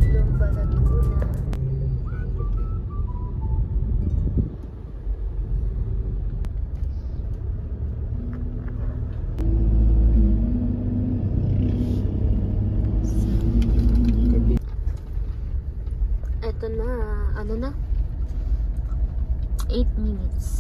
Lumba Laguna. Ito na, ano na? 8 minutes.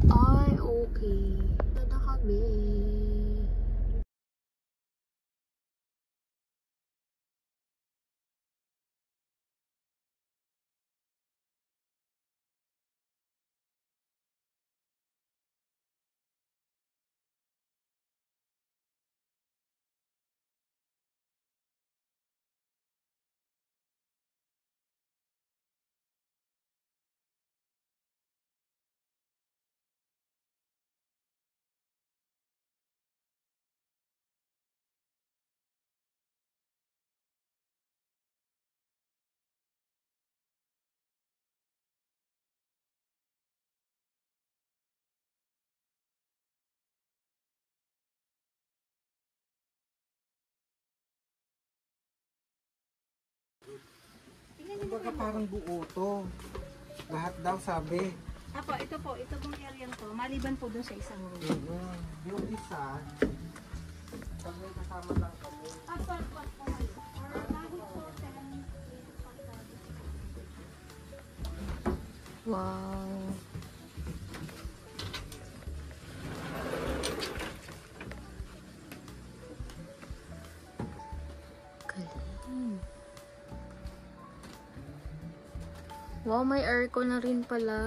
Ay, okay. Tada kami. Kumbaga parang buo to. Lahat daw sabi. Apo, ito pong area to, maliban po dun sa isang room. Yung isa, pag may kasama lang kami. Apo, or kahit po 10. Wow. Galing. Wow, may aircon na rin pala.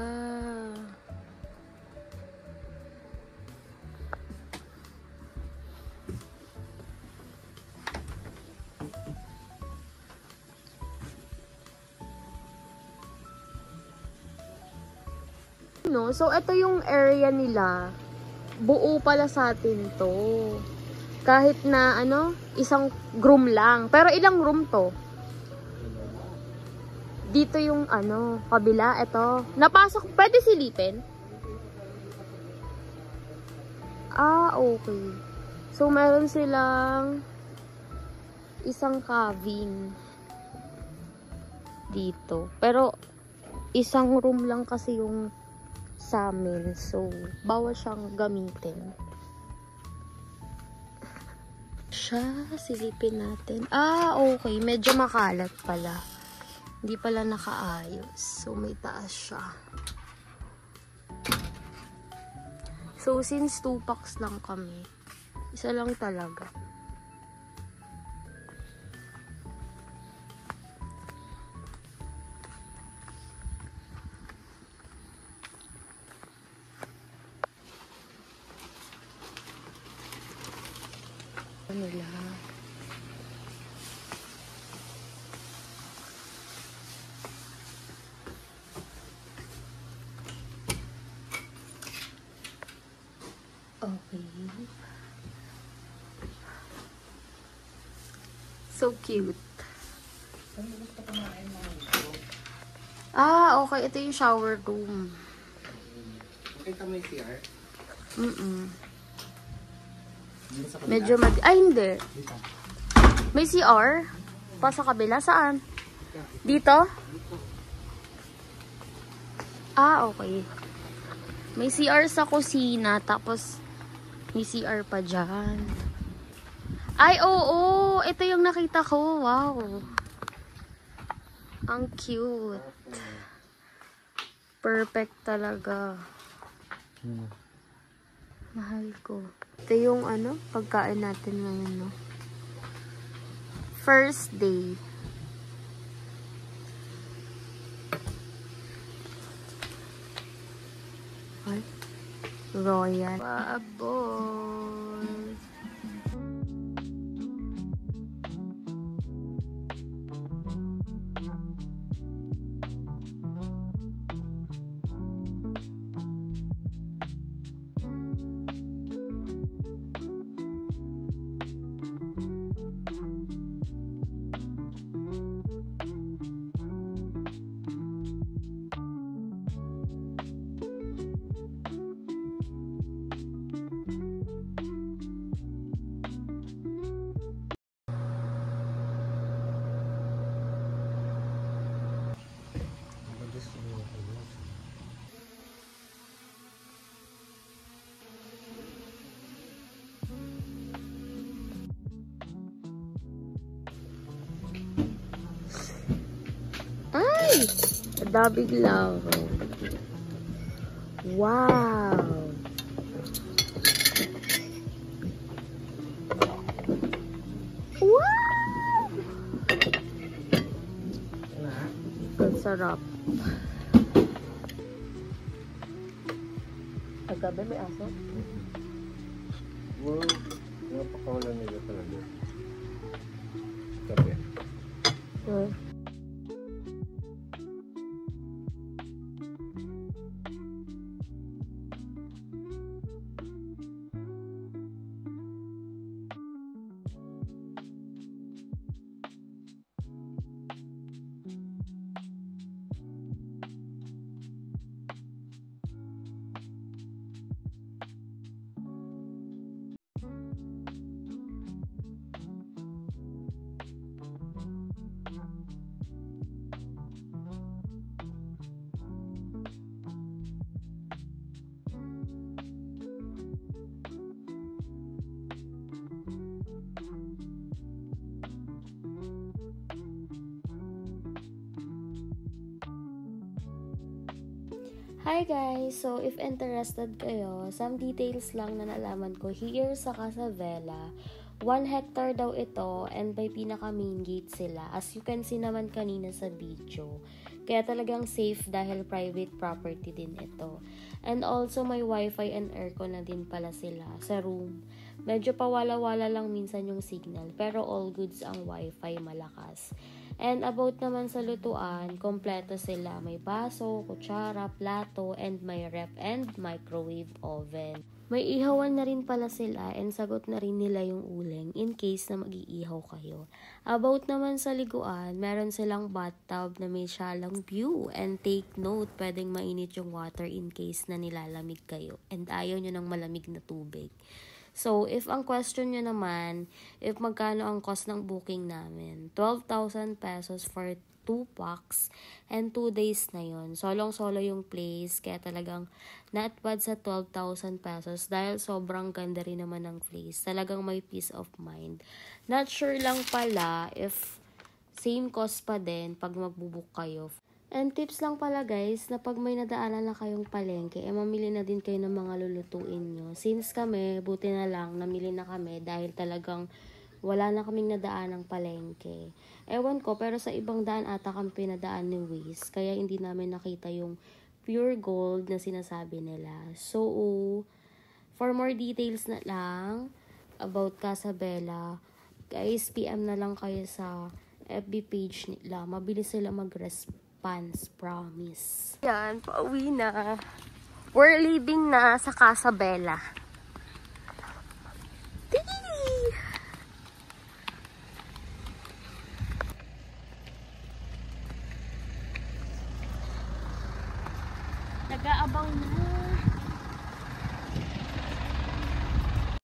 No, so ito yung area nila. Buo pala sa atin to. Kahit na ano, isang room lang. Pero ilang room to? Dito yung ano, kabila, ito. Napasok, pwede silipin? Ah, okay. So, meron silang isang cabin dito. Pero, isang room lang kasi yung sa amin. So, bawal siyang gamitin. Siya, silipin natin. Ah, okay. Medyo makalat pala. Hindi pala nakaayos. So, may taas siya. So, since 2 packs lang kami, isa lang talaga. Nila. Okay. So cute. Ah, okay. Ito yung shower room. Kita mo yung CR? Medyo ay, hindi. May CR? Pa sa kabila? Saan? Dito? Ah, okay. May CR sa kusina, tapos may CR pa dyan. Ay, oo! Ito yung nakita ko. Wow! Ang cute. Perfect talaga. Mahal ko. Ito yung pagkain natin ngayon, no? First day. Ay, royal. Baboy. Ay! Dabig lang. Wow! Wow! Ang sarap. Kagabi may aso? Wow, napakawalan nila talaga. Tabi. Hi guys! So, if interested kayo, some details lang na nalaman ko here sa Casa Vela. 1 hectare daw ito and by pinaka main gate sila. As you can see naman kanina sa video. Kaya talagang safe dahil private property din ito. And also may wifi and aircon na din pala sila sa room. Medyo pawala-wala lang minsan yung signal pero all goods ang wifi, malakas. And about naman sa lutuan, kompleto sila. May baso, kutsara, plato, and may ref and microwave oven. May ihawan na rin pala sila and sagot na rin nila yung uling in case na mag-iihaw kayo. About naman sa liguan, meron silang bathtub na may shallow view. And take note, pwedeng mainit yung water in case na nilalamig kayo. And ayaw nyo ng malamig na tubig. So, if ang question nyo naman, if magkano ang cost ng booking namin, 12,000 pesos for 2 packs and 2 days na yon. Solong-solo yung place, kaya talagang not bad sa 12,000 pesos dahil sobrang ganda rin naman ng place. Talagang may peace of mind. Not sure lang pala if same cost pa din pag magbubook kayo. And tips lang pala guys, na pag may nadaanan na kayong palengke, mamili na din kayo ng mga lulutuin nyo. Since kami, buti na lang, namili na kami dahil talagang wala na kaming nadaan ng palengke. Ewan ko, pero sa ibang daan ata kami pinadaan ni Wiz, kaya hindi namin nakita yung pure gold na sinasabi nila. So, for more details na lang about Casa Vela, guys, PM na lang kayo sa FB page nila. Mabilis sila mag-respond. Promise. Yan, pauwi na. We're leaving na sa Casa Vela. Nag-aabang na.